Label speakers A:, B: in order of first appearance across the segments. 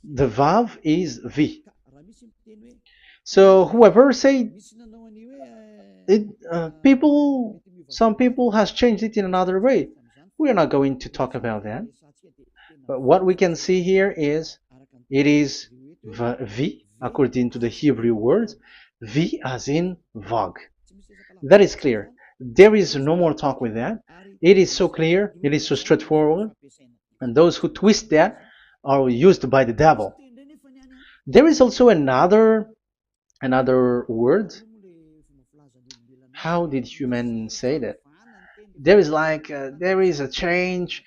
A: The Vav is V. So whoever say it, some people has changed it in another way. We are not going to talk about that. But what we can see here is it is V according to the Hebrew word, V as in Vag. That is clear. There is no more talk with that. It is so clear. It is so straightforward. And those who twist that are used by the devil. There is also another word. How did human say that? There is there is a change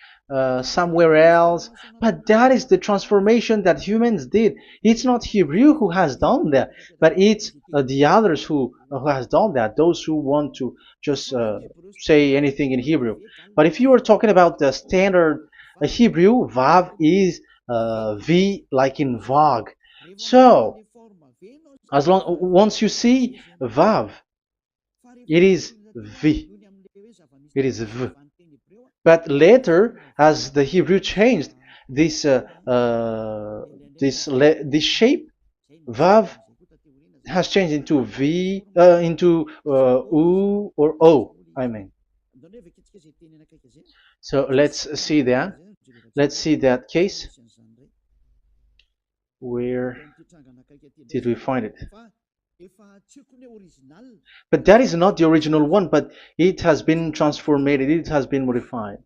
A: somewhere else, but that is the transformation that humans did. It's not Hebrew who has done that, but it's the others who has done that. Those who want to just say anything in Hebrew. But if you are talking about the standard Hebrew, Vav is V like in Vag. So as long once you see Vav, it is V. It is V. But later, as the Hebrew changed, this this shape, Vav, has changed into V, into U or O. I mean. So let's see that. Let's see that case. Where did we find it? But that is not the original one, but it has been transformed, it has been modified.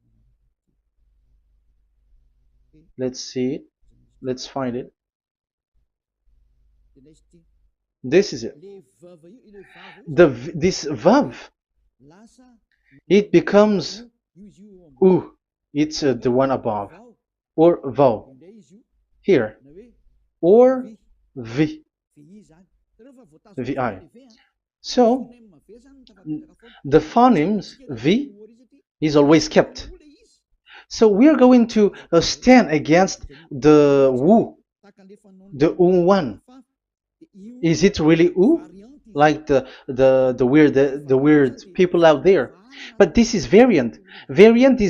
A: Let's see it. Let's find it. This is it. This vav, it becomes u. It's the one above, or vowel here, or v, vi. So the phonemes v is always kept. So we are going to stand against the wu, the one. Is it really u? Like the weird people out there. But this is variant. Variance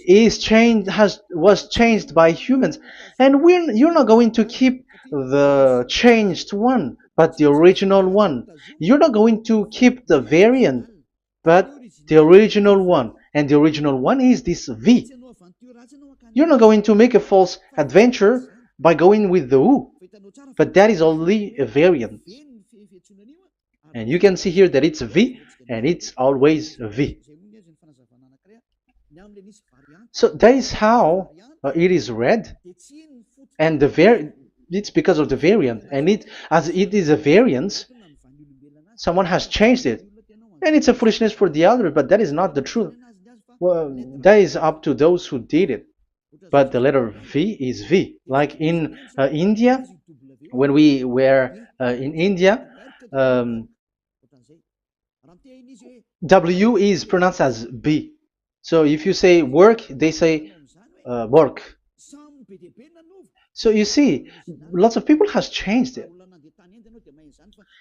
A: is changed, was changed by humans, and you're not going to keep the changed one, but the original one. You're not going to keep the variant, but the original one, and the original one is this V. You're not going to make a false adventure by going with the U, but that is only a variant. And you can see here that it's a V, and it's always a V. So that is how it is read, and it's because of the variant, and as it is a variance, someone has changed it, and it's a foolishness for the other, but that is not the truth. Well, that is up to those who did it. But the letter V is V. Like in India, when we were in India, W is pronounced as B. So if you say work, they say work. So you see, lots of people has changed it.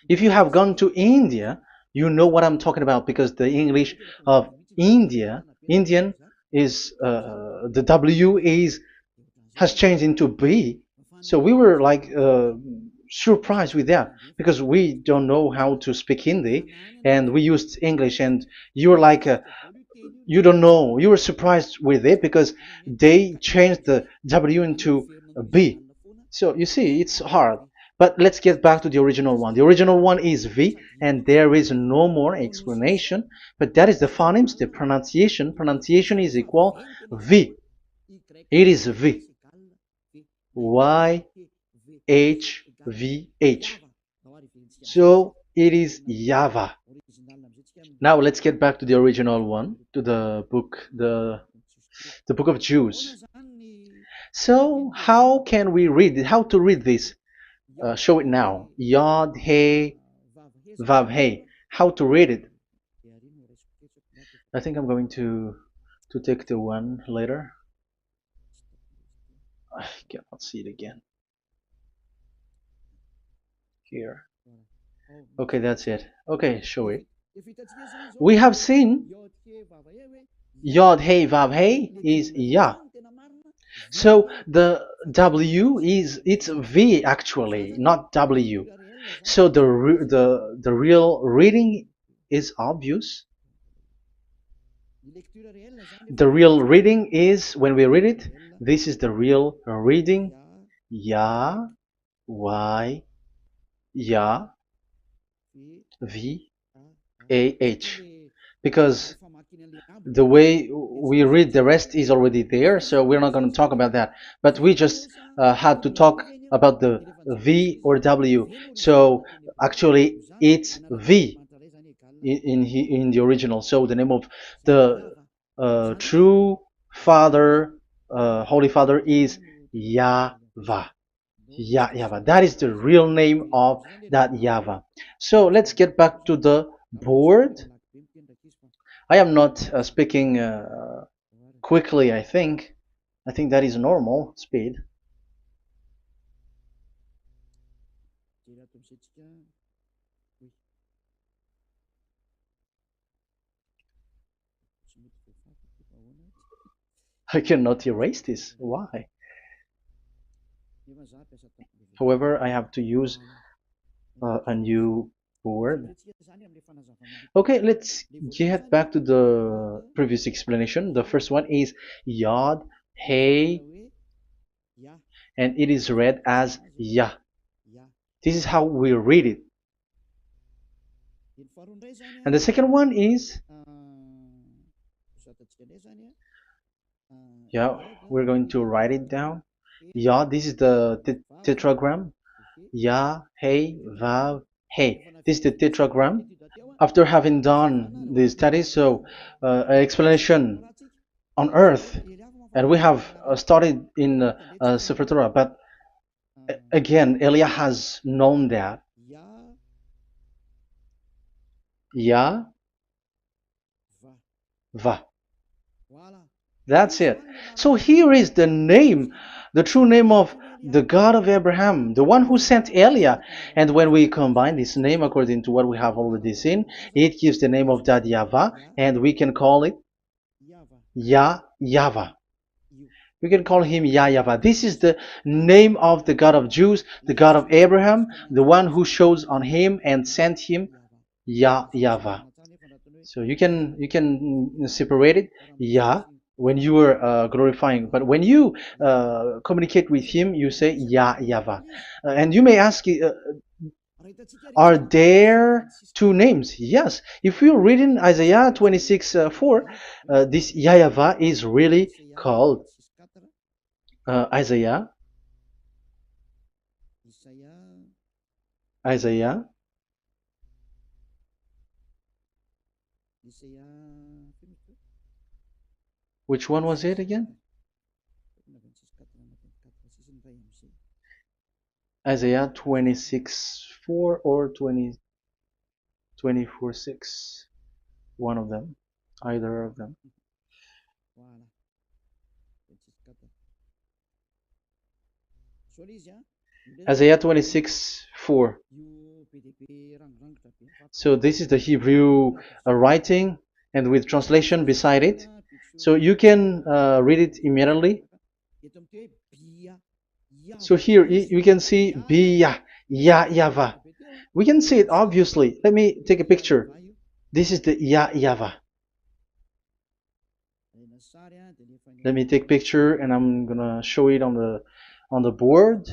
A: If you have gone to India, you know what I'm talking about, because the English of Indian is the W has changed into B. So we were like surprised with that, because we don't know how to speak Hindi, and we used English, and you were like you don't know, you were surprised with it because they changed the W into a B. So you see, it's hard. But let's get back to the original one. The original one is V, and there is no more explanation. But that is the phonemes, the pronunciation. Pronunciation is equal V. It is V. Y H V H. So it is YAHVAH. Now let's get back to the original one, to the book, the book of Jews. So how can we read it? How to read this? Show it now. Yod He Vav He. How to read it? I think I'm going to take the one later. I cannot see it again. Here. Okay, that's it. Okay, show it. We have seen Yod He Vav He is Yah. So the W is it's V actually, not W. So the real reading is obvious. The real reading is when we read it. This is the real reading. Ya, Y, Ya, V, A, H. Because the way we read the rest is already there, so we're not going to talk about that. But we just had to talk about the V or W. So actually, it's V in the original. So the name of the true Father, Holy Father, is YAHVAH. YAHVAH. That is the real name of that YAHVAH. So let's get back to the board. I am not speaking quickly, I think. I think that is normal speed. I cannot erase this. Why? However, I have to use a new board. Okay, let's get back to the previous explanation. The first one is Yod, Hey, and it is read as Yah. This is how we read it. And the second one is, yeah, we're going to write it down. Yah, this is the tetragram. Yah, Hey, Vav, Hey. This is the tetragram. After having done the studies, so an explanation on earth, and we have started in Sefer Torah, but again, Elia has known that. Yah, Va. That's it. So here is the name, the true name of the God of Abraham, the one who sent Elia. And when we combine this name according to what we have already seen, it gives the name of that YAHVAH, and we can call it YAHVAH. We can call him YAHVAH. This is the name of the God of Jews, the God of Abraham, the one who shows on him and sent him, YAHVAH. So you can separate it, Yah, when you are glorifying, but when you communicate with him, you say YAHVAH. And you may ask, are there two names? Yes. If you read in Isaiah 26:4, this YAHVAH is really called Isaiah 26. Which one was it again? Isaiah 26:4 or 24:6. One of them. Either of them. Isaiah 26:4. So this is the Hebrew writing, and with translation beside it. So you can read it immediately. So here you can see Biyah, YAHVAH. We can see it obviously. Let me take a picture. This is the YAHVAH. Let me take a picture, and I'm gonna show it on the board.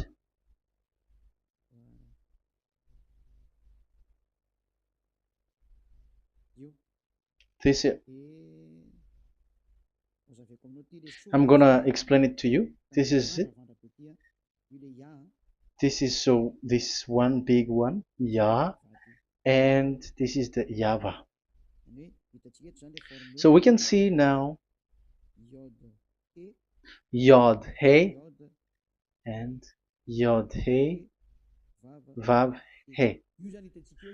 A: This is. I'm gonna explain it to you. This is it. This is this one big one, Yah, and this is the YAHVAH. So we can see now Yod He and Yod He Vav He.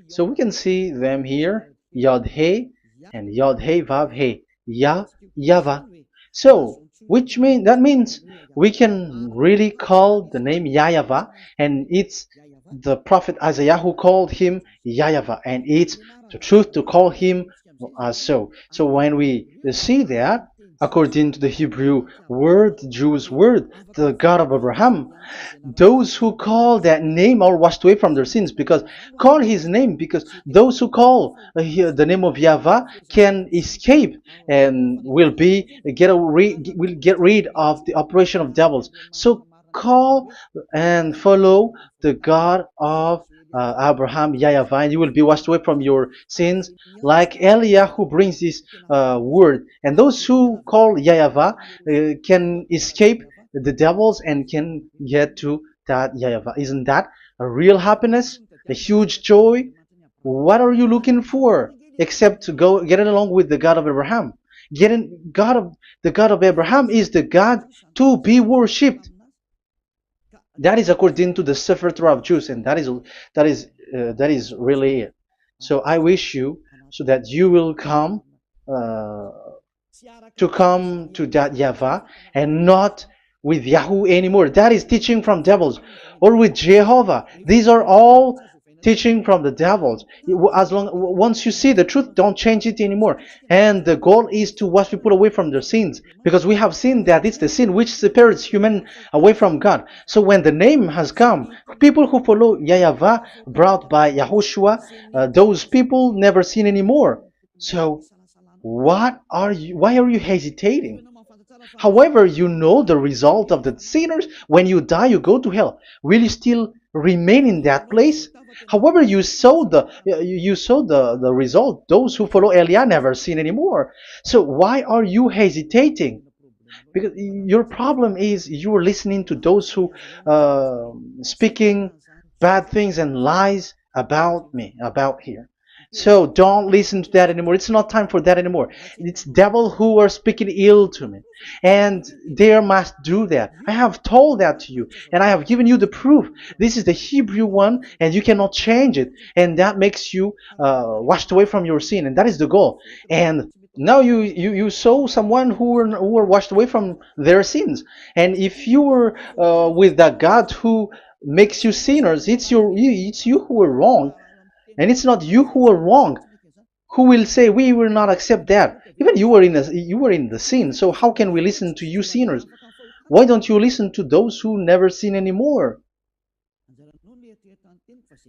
A: So we can see them here, Yod He and Yod He Vav He, YAHVAH. So that means we can really call the name YAHVAH, and it's the prophet Isaiah who called him YAHVAH, and it's the truth to call him as so. So when we see that, according to the Hebrew word, the Jewish word, the God of Abraham. Those who call that name are washed away from their sins, because call his name, because those who call the name of Yahweh can escape and will get rid of the operation of devils. So call and follow the God of Abraham, Yahweh, and you will be washed away from your sins, like Eliah who brings this word. And those who call Yahweh can escape the devils and can get to that Yahweh. Isn't that a real happiness? A huge joy? What are you looking for except to go get along with the God of Abraham? The God of Abraham is the God to be worshipped. That is according to the Sefer Torah of Jews, and that is really it. So I wish you so that you will uh, come to that Yahweh and not with Yahoo anymore. That is teaching from devils, or with Jehovah. These are all teaching from the devils. As long once you see the truth, don't change it anymore. And the goal is to wash people away from their sins, because we have seen that it's the sin which separates human away from God. So when the name has come, people who follow Yahweh brought by Yahushua, those people never sin anymore. So why are you hesitating? However, you know the result of the sinners. When you die, you go to hell. Will you still remain in that place? However, you saw the result. Those who follow Eliah never sin anymore. So why are you hesitating? Because your problem is you are listening to those who speaking bad things and lies about me, about here. So don't listen to that anymore. It's not time for that anymore. It's devil who are speaking ill to me, and they must do that. I have told that to you, and I have given you the proof. This is the Hebrew one, and you cannot change it, and that makes you washed away from your sin, and that is the goal. And now you saw someone who were washed away from their sins, and if you were with that God who makes you sinners, it's you who are wrong, and it's not you who are wrong. Who will say we will not accept that? Even you were in the sin, so how can we listen to you sinners? Why don't you listen to those who never sin anymore?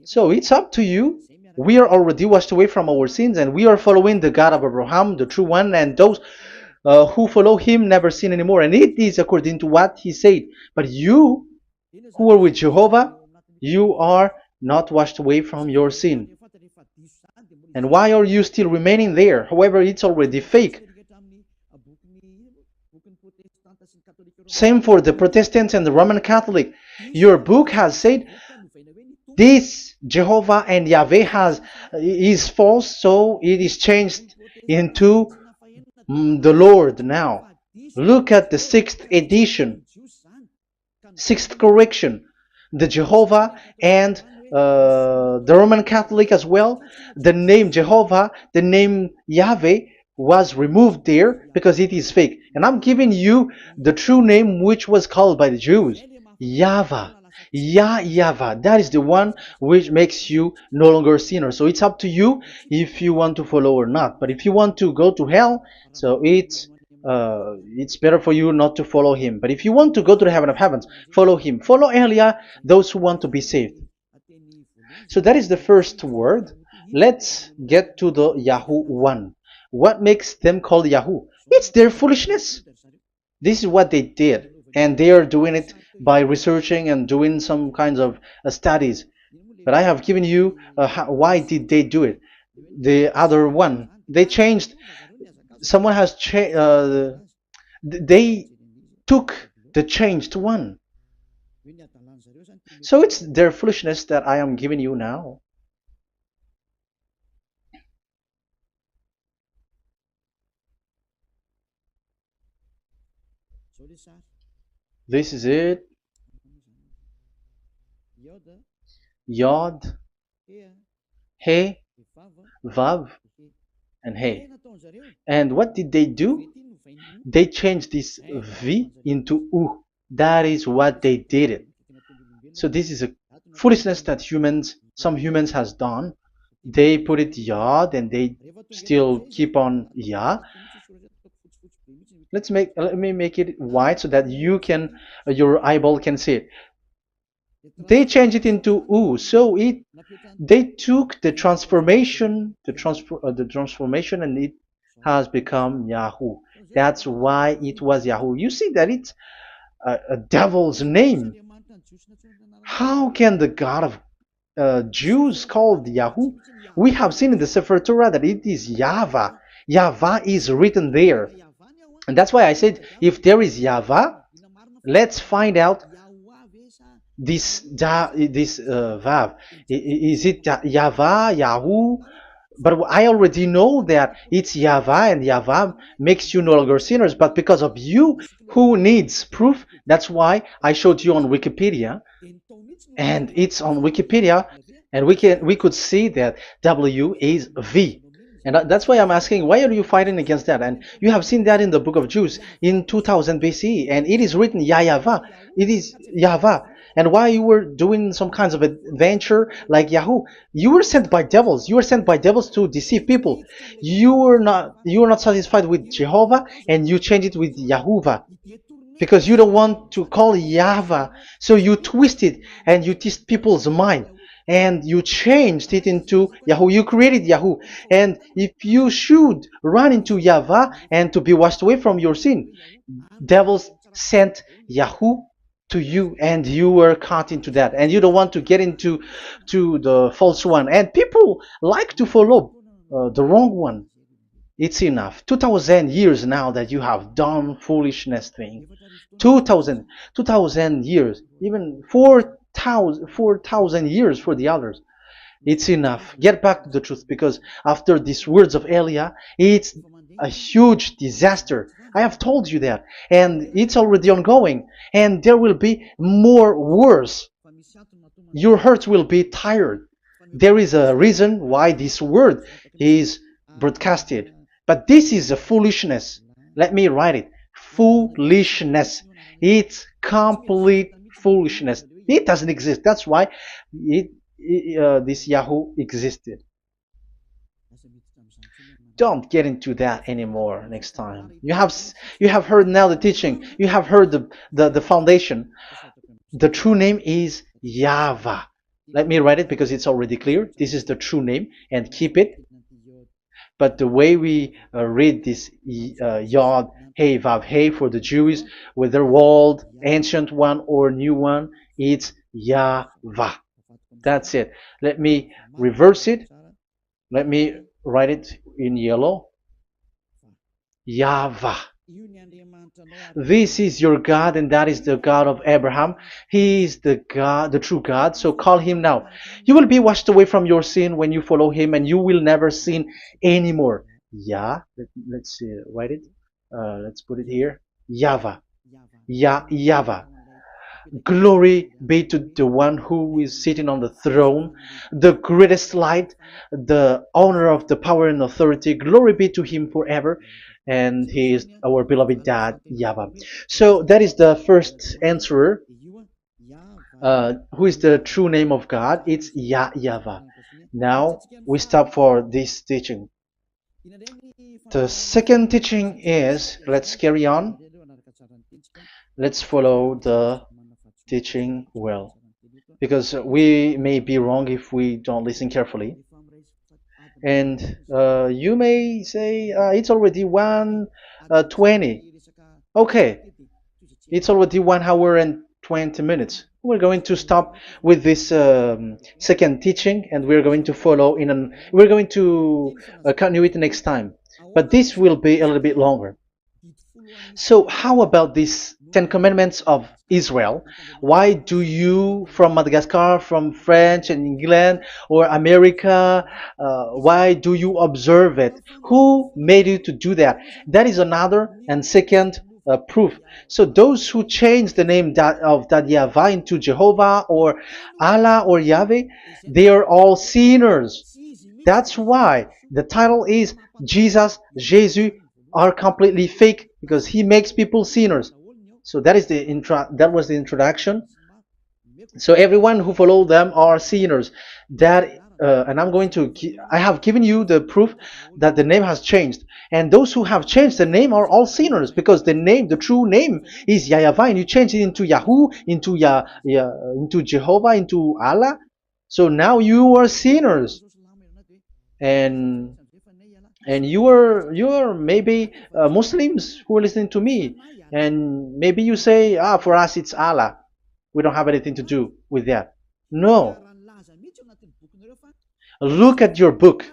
A: So it's up to you. We are already washed away from our sins, and we are following the God of Abraham, the true one, and those who follow him never sin anymore. And it is according to what he said. But you who are with Jehovah, you are not washed away from your sin. And why are you still remaining there? However, it's already fake. Same for the Protestants and the Roman Catholic. Your book has said this Jehovah and Yahweh is false, so it is changed into the Lord now. Look at the 6th edition, 6th correction. The Jehovah and the Roman Catholic as well. The name Jehovah, the name Yahweh was removed there because it is fake. And I'm giving you the true name which was called by the Jews, YAHVAH. Yahvah. That is the one which makes you no longer a sinner. So it's up to you if you want to follow or not. But if you want to go to hell, so it's better for you not to follow him. But if you want to go to the heaven of heavens, follow him. Follow Eliah, those who want to be saved. So that is the first word. Let's get to the Yahoo one. What makes them called Yahoo? It's their foolishness. This is what they did, and they are doing it by researching and doing some kinds of studies. But I have given you why did they do it. The other one, they changed. Someone has changed. They took the changed one. So it's their foolishness that I am giving you now. This is it. Yod, He, Vav, and He. And what did they do? They changed this V into U. That is what they did it. So this is a foolishness that some humans has done. They put it Yod and they still keep on Yah. Let me make it wide so that your eyeball can see it. They changed it into U, so they took the transformation, and it has become Yahoo. That's why it was Yahoo. You see that it's a devil's name. How can the God of Jews called Yahoo? We have seen in the Sefer Torah that it is YAHVAH. YAHVAH is written there. And that's why I said, if there is YAHVAH, let's find out this Vav. Is it YAHVAH, Yahoo? But I already know that it's YAHVAH, and YAHVAH makes you no longer sinners. But because of you, who needs proof? That's why I showed you on Wikipedia, and it's on Wikipedia, and we could see that W is V. And that's why I'm asking, why are you fighting against that? And you have seen that in the book of Jude in 2000 BCE, and it is written YAHVAH. It is YAHVAH. And why you were doing some kinds of adventure like Yahoo? You were sent by devils. You were sent by devils to deceive people. You were not satisfied with Jehovah, and you changed it with Yahuwah, because you don't want to call Yahvah. So you twist it and you twist people's mind, and you changed it into Yahoo. You created Yahoo. And if you should run into Yahvah and to be washed away from your sin, devils sent Yahoo to you, and you were caught into that, and you don't want to get into the false one. And people like to follow the wrong one. It's enough. 2000 years now that you have done foolishness thing. 2000 years, even 4,000 years for the others. It's enough. Get back to the truth, because after these words of Elia, it's a huge disaster. I have told you that, and it's already ongoing, and there will be more worse. Your hearts will be tired. There is a reason why this word is broadcasted. But this is a foolishness. Let me write it. Foolishness. It's complete foolishness. It doesn't exist. That's why this Yahoo existed. Don't get into that anymore next time. You have heard now the teaching. You have heard the foundation. The true name is YAHVAH. Let me write it because it's already clear. This is the true name, and keep it. But the way we read this Yod, Hey, Vav, Hey for the Jews, whether old, ancient one, or new one, it's YAHVAH. That's it. Let me reverse it. Let me write it in yellow. YAHVAH. This is your God, and that is the God of Abraham. He is the God, the true God. So call him now. You will be washed away from your sin when you follow him, and you will never sin anymore. Let's write it. Let's put it here. YAHVAH. YAHVAH. Glory be to the one who is sitting on the throne, the greatest light, the owner of the power and authority. Glory be to him forever. And he is our beloved dad, YAHVAH. So that is the first answer. Who is the true name of God? It's YAHVAH. Now we stop for this teaching. The second teaching is, let's carry on. Let's follow the teaching well, because we may be wrong if we don't listen carefully. And you may say, it's already 1:20. Okay, it's already 1 hour and 20 minutes. We're going to stop with this second teaching, and we're going to follow we're going to continue it next time. But this will be a little bit longer. So how about these 10 commandments of Israel? Why do you from Madagascar, from France and England or America, why do you observe it? Who made you to do that? That is another and second proof. So those who change the name of that YAHVAH into Jehovah or Allah or Yahweh, they are all sinners. That's why the title is Jesus are completely fake, because he makes people sinners. So that was the introduction. So everyone who follow them are sinners. That and I have given you the proof that the name has changed. And those who have changed the name are all sinners, because the true name is YAHVAH, and you change it into Yahoo, into Jehovah, into Allah. So now you are sinners, and you are maybe Muslims who are listening to me, and maybe you say, for us it's Allah. We don't have anything to do with that. No, look at your book.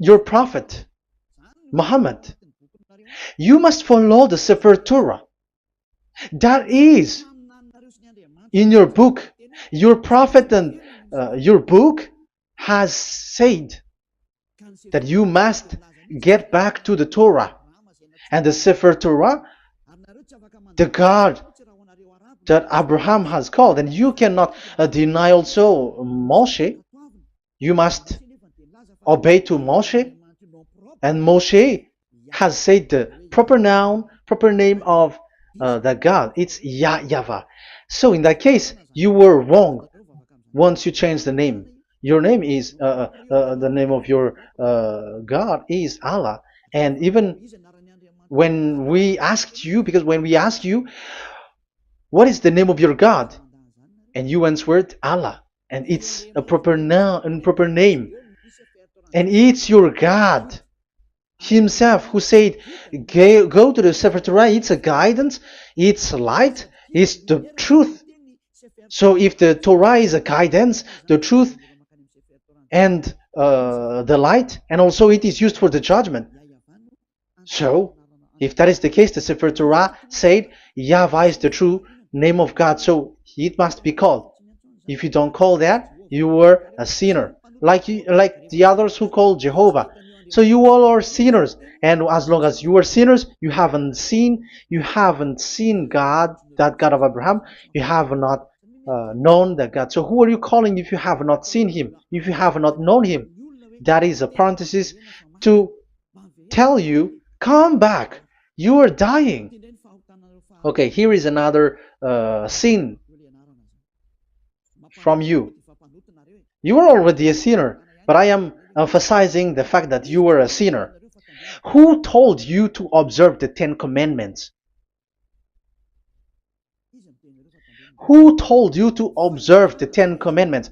A: Your prophet, Muhammad. You must follow the Sefer Torah. That is in your book. Your prophet and your book has said that you must get back to the Torah. And the Sefer Torah, the God that Abraham has called. And you cannot deny also Moshe. You must obey to Moshe. And Moshe has said the proper name of the God. It's YAHVAH. So in that case, you were wrong once you change the name. Your name is, the name of your God is Allah. And even when we asked you, because when we asked you, what is the name of your God? And you answered Allah. And it's a proper name. And it's your God Himself who said, go to the Sefer Torah. It's a guidance, it's light, it's the truth. So if the Torah is a guidance, the truth, and the light, and also it is used for the judgment. So if that is the case, the Sefer Torah said YAHVAH is the true name of God, so it must be called. If you don't call that, you were a sinner, like the others who call Jehovah. So you all are sinners, and as long as you are sinners, you haven't seen God, that God of Abraham. You have not known that God. So who are you calling if you have not seen Him? If you have not known Him? That is a parenthesis to tell you, come back. You are dying. Okay, here is another sin from you. You are already a sinner, but I am emphasizing the fact that you were a sinner. Who told you to observe the 10 Commandments? Who told you to observe the 10 Commandments?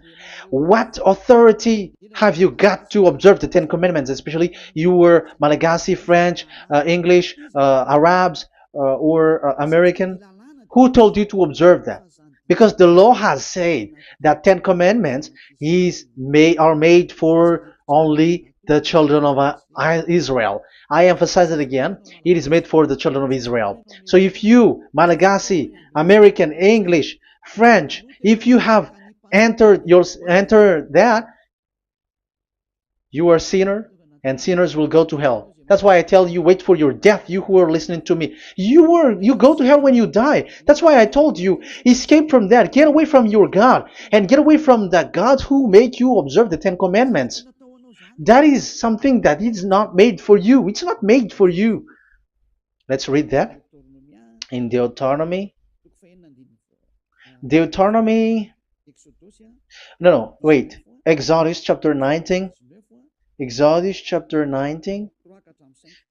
A: What authority have you got to observe the 10 Commandments? Especially you were Malagasy, French, English, Arabs, or American. Who told you to observe that? Because the law has said that 10 Commandments are made for only the children of Israel. I emphasize it again. It is made for the children of Israel. So if you, Malagasy, American, English, French, if you have entered that, you are a sinner, and sinners will go to hell. That's why I tell you, wait for your death, you who are listening to me. You go to hell when you die. That's why I told you, escape from that. Get away from your God, and get away from the God who made you observe the 10 Commandments. That is something that is not made for you. It's not made for you. Let's read that in Deuteronomy. Wait. Exodus chapter 19. Exodus chapter 19,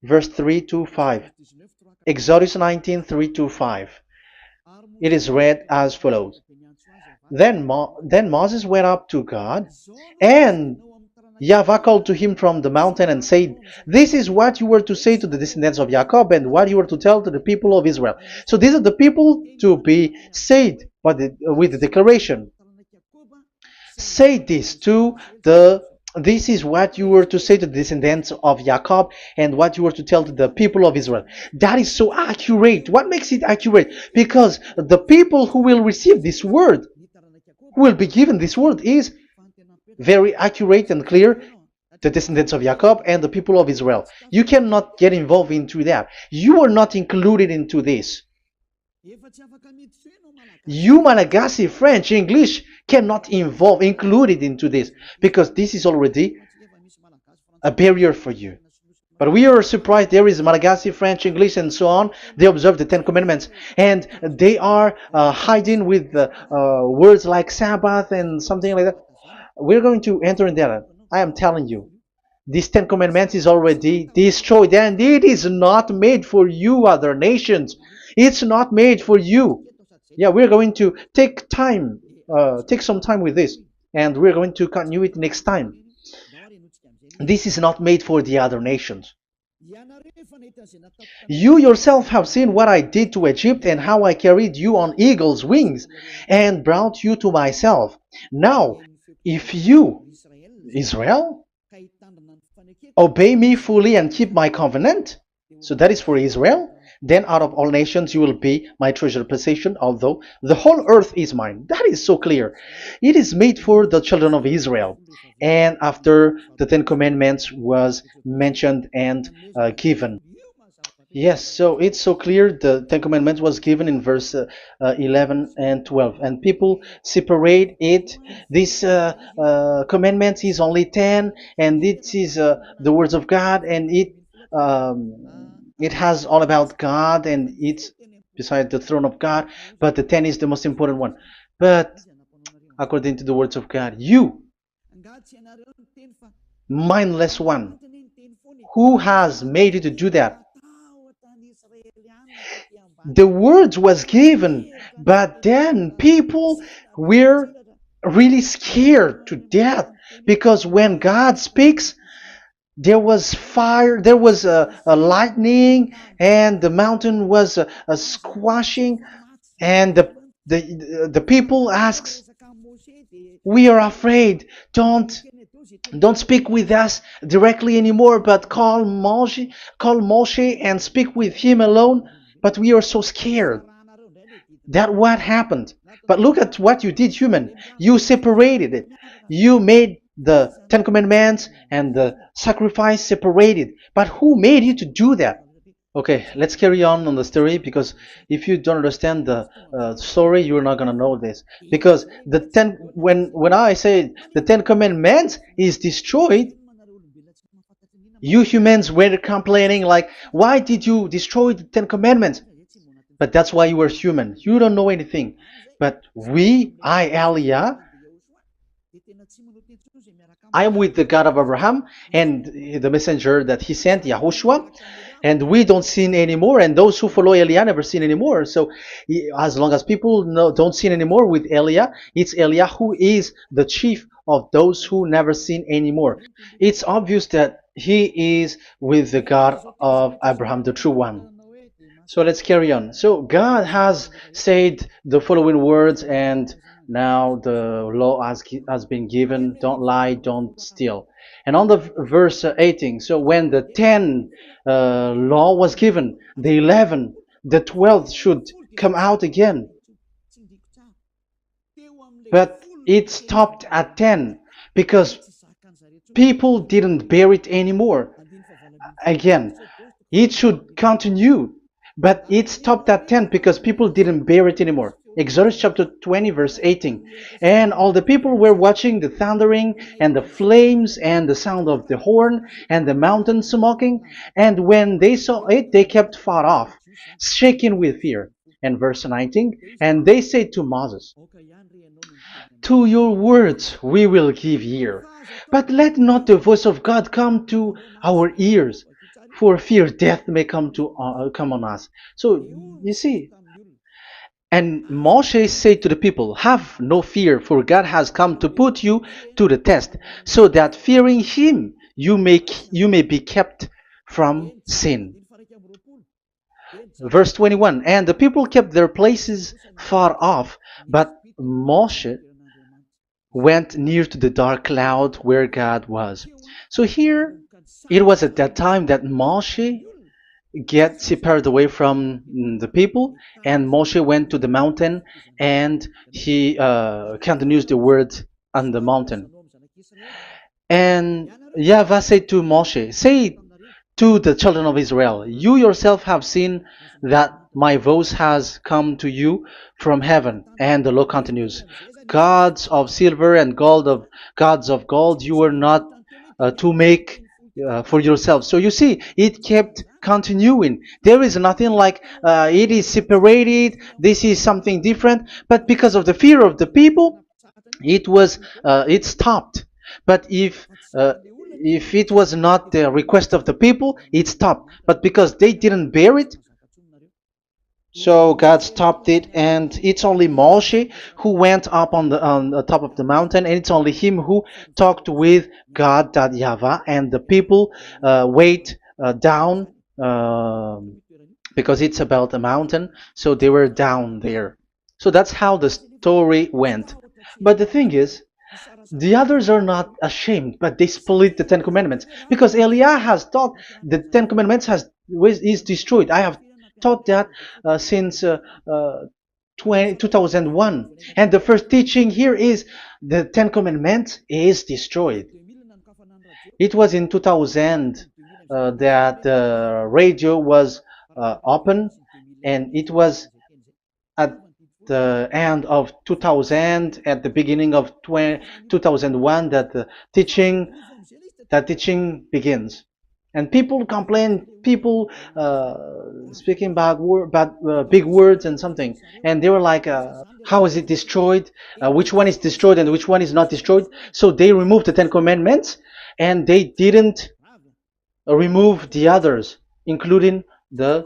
A: verse 3 to 5. Exodus 19, 3 to 5. It is read as follows. Then Moses went up to God, and YAHVAH called to him from the mountain and said, this is what you were to say to the descendants of Jacob, and what you were to tell to the people of Israel. So these are the people to be saved with the declaration. Say this this is what you were to say to the descendants of Jacob, and what you were to tell to the people of Israel. That is so accurate. What makes it accurate? Because the people who will receive this word, who will be given this word, is very accurate and clear. The descendants of Jacob and the people of Israel. You cannot get involved into that. You are not included into this. You, Malagasy, French, English, cannot included into this, because this is already a barrier for you. But we are surprised there is Malagasy, French, English, and so on. They observe the Ten Commandments, and they are hiding with words like Sabbath and something like that. We're going to enter in there. I am telling you, this Ten Commandments is already destroyed, and it is not made for you, other nations. It's not made for you. Yeah, we're going to take some time with this, and we're going to continue it next time. This is not made for the other nations. You yourself have seen what I did to Egypt and how I carried you on eagle's wings and brought you to myself. Now, if you, Israel, obey me fully and keep my covenant, so that is for Israel, then out of all nations you will be my treasured possession, although the whole earth is mine. That is so clear. It is made for the children of Israel. And after the Ten Commandments was mentioned and given. Yes, so it's so clear. The Ten Commandments was given in verse 11 and 12, and people separate it. This commandment is only 10, and it is the words of God, and it has all about God, and it's beside the throne of God. But the 10 is the most important one. But according to the words of God, you, mindless one, who has made you to do that? The words was given, but then people were really scared to death because when God speaks, there was fire, there was a lightning, and the mountain was a squashing, and the people asks, "We are afraid. Don't speak with us directly anymore, but call Moshe and speak with him alone." But we are so scared. That what happened. But look at what you did, human. You separated it. You made the Ten Commandments and the sacrifice separated. But who made you to do that? Okay, let's carry on the story because if you don't understand the story, you're not gonna know this. Because when I say the Ten Commandments is destroyed, you humans were complaining like, why did you destroy the Ten Commandments? But that's why you were human. You don't know anything. But Elia, I am with the God of Abraham and the messenger that he sent, YAHOSHUAH, and we don't sin anymore, and those who follow Elia never sin anymore. So as long as people don't sin anymore with Elia, it's Elia who is the chief of those who never sin anymore. It's obvious that he is with the God of Abraham, the true one. So let's carry on. So God has said the following words, and now the law has been given. Don't lie, don't steal. And on the verse 18, so when the 10 law was given, the 11, the 12th should come out again. But it stopped at 10 because people didn't bear it anymore. Again, it should continue. But it stopped at 10 because people didn't bear it anymore. Exodus chapter 20 verse 18. And all the people were watching the thundering and the flames and the sound of the horn and the mountain smoking. And when they saw it, they kept far off, shaking with fear. And verse 19. And they said to Moses, "To your words we will give ear. But let not the voice of God come to our ears, for fear death may come on us." So you see, and Moshe said to the people, "Have no fear, for God has come to put you to the test, so that fearing Him you may be kept from sin." Verse 21. And the people kept their places far off, but Moshe went near to the dark cloud where God was. So here, it was at that time that Moshe get separated away from the people, and Moshe went to the mountain and he continues the word on the mountain. And YAHVAH said to Moshe, "Say to the children of Israel, you yourself have seen that my voice has come to you from heaven." And the law continues, "Gods of silver and gods of gold you were not to make for yourself. So you see, it kept continuing. There is nothing like it is separated. This is something different. But because of the fear of the people, it stopped. But if it was not the request of the people, it stopped. But because they didn't bear it, so God stopped it, and it's only Moshe who went up on the top of the mountain, and it's only him who talked with God, that YAHVAH, and the people wait down, because it's about a mountain, so they were down there. So that's how the story went. But the thing is, the others are not ashamed, but they split the Ten Commandments, because Eliah has taught the Ten Commandments is destroyed. I have taught that since 2001, and the first teaching here is the Ten Commandments is destroyed. It was in 2000 that the radio was open, and it was at the end of 2000, at the beginning of 2001, that the teaching begins. And people complain, people speaking bad big words and something, and they were like, how is it destroyed? Which one is destroyed and which one is not destroyed? So they removed the Ten Commandments, and they didn't remove the others, including the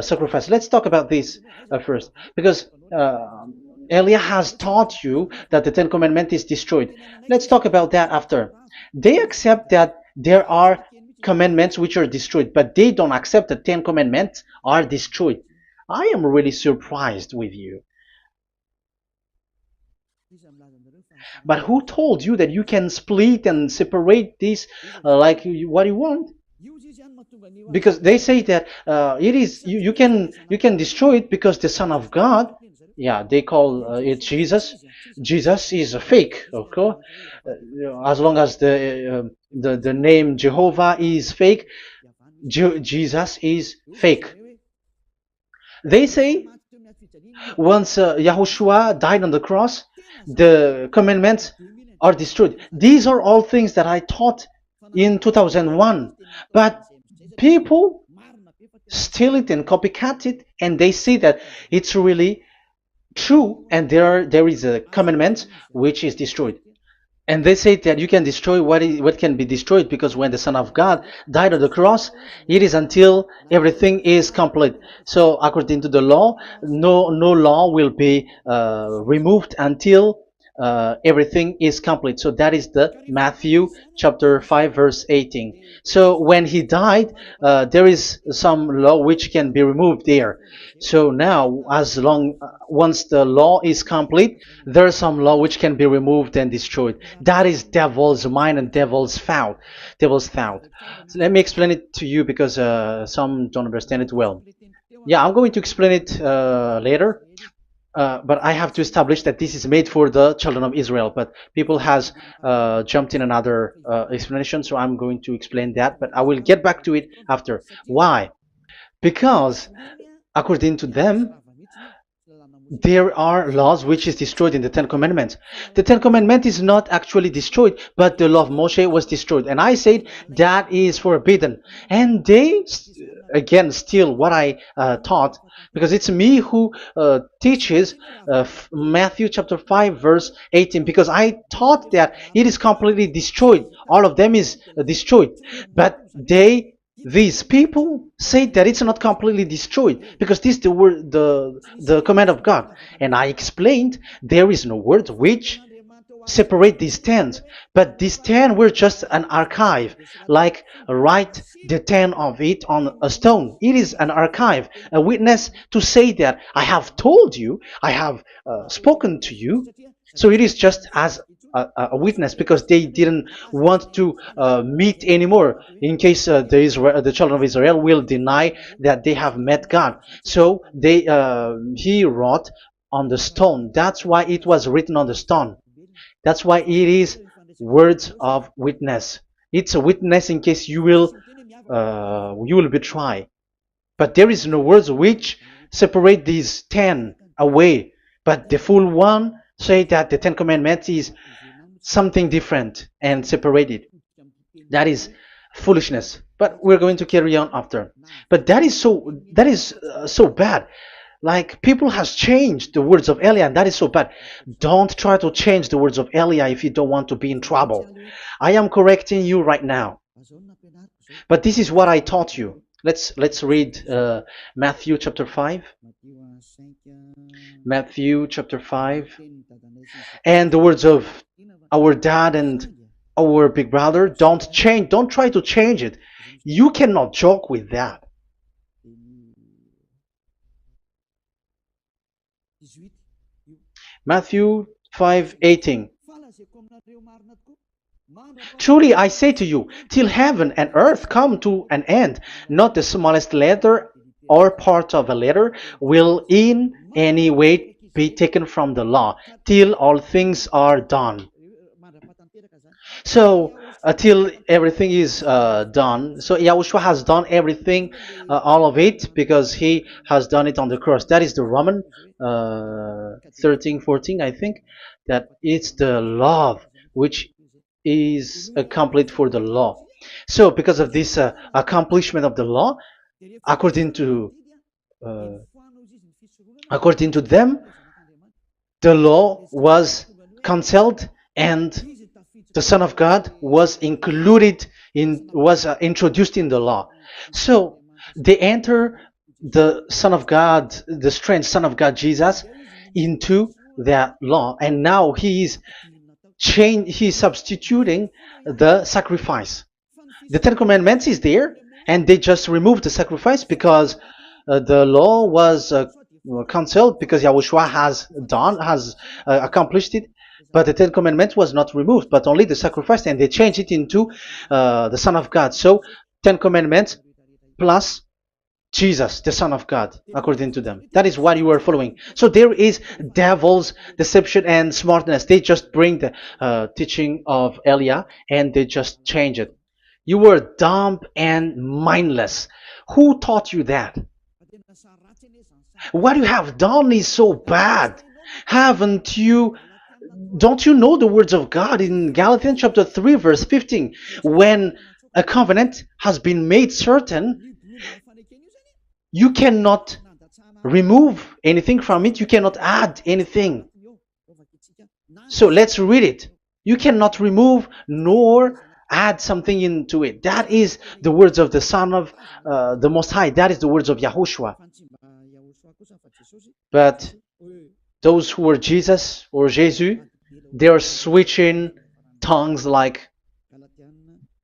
A: sacrifice. Let's talk about this first, because Elia has taught you that the Ten Commandments is destroyed. Let's talk about that after. They accept that there are commandments which are destroyed, but they don't accept that 10 commandments are destroyed. I am really surprised with you. But who told you that you can split and separate this what you want? Because they say that it is you can destroy it because the Son of God, yeah, they call it Jesus. Jesus is a fake, okay? As long as the name Jehovah is fake, Jesus is fake. They say once Yahushua died on the cross, the commandments are destroyed. These are all things that I taught in 2001, but people steal it and copycat it, and they see that it's really true, and there is a commandment which is destroyed. And they say that you can destroy what can be destroyed, because when the Son of God died on the cross, it is until everything is complete. So according to the law, no law will be removed until everything is complete. So that is the Matthew chapter 5 verse 18. So when he died, there is some law which can be removed there. So now, once the law is complete, there is some law which can be removed and destroyed. That is devil's mind and devil's thought. Devil's thought. So let me explain it to you, because some don't understand it well. Yeah, I'm going to explain it later. But I have to establish that this is made for the children of Israel. But people has jumped in another explanation, so I'm going to explain that. But I will get back to it after. Why? Because according to them, there are laws which is destroyed in the Ten Commandments. The Ten Commandments is not actually destroyed, but the law of Moshe was destroyed. And I said that is forbidden. And they, again, steal what I taught, because it's me who teaches Matthew chapter 5 verse 18, because I taught that it is completely destroyed. All of them is destroyed. But these people say that it's not completely destroyed, because this is the word, the command of God. And I explained there is no word which separate these 10, but these 10 were just an archive, like write the 10 of it on a stone. It is an archive, a witness to say that I have told you, I have spoken to you. So it is just as a witness, because they didn't want to meet anymore, in case the children of Israel will deny that they have met God. So he wrote on the stone. That's why it was written on the stone. That's why it is words of witness. It's a witness in case you will betray. But there is no words which separate these 10 away. But the full one say that the 10 commandments is something different and separated. That is foolishness. But we're going to carry on after. But that is so bad. Like people has changed the words of Elia, and that is so bad. Don't try to change the words of Elia if you don't want to be in trouble. I am correcting you right now. But this is what I taught you. Let's read Matthew chapter 5. Matthew chapter 5. And the words of our dad and our big brother, don't try to change it. You cannot joke with that. Matthew 5:18. Truly I say to you, till heaven and earth come to an end, not the smallest letter or part of a letter will in any way be taken from the law, till all things are done. So until everything is done, so Yahushua has done everything, all of it, because he has done it on the cross. That is the Roman 13, 14, I think, that it's the love which is complete for the law. So because of this accomplishment of the law, according to uh, according to them, the law was cancelled and the Son of God was included in was introduced in the law. So they enter the Son of God, the strange Son of God Jesus, into that law, and now he's substituting the sacrifice. The Ten Commandments is there, and they just removed the sacrifice because the law was cancelled because Yahushua has accomplished it. But the Ten Commandments was not removed, but only the sacrifice, and they changed it into the Son of God. So Ten Commandments plus Jesus, the Son of God, according to them. That is what you are following. So there is devil's deception and smartness. They just bring the teaching of Elia and they just change it. You were dumb and mindless. Who taught you that? What you have done is so bad. Haven't you? Don't you know the words of God in Galatians chapter 3, verse 15? When a covenant has been made certain, you cannot remove anything from it, you cannot add anything. So let's read it. You cannot remove nor add something into it. That is the words of the Son of the Most High. That is the words of Yahushua. But those who were Jesus or Jesus, they are switching tongues like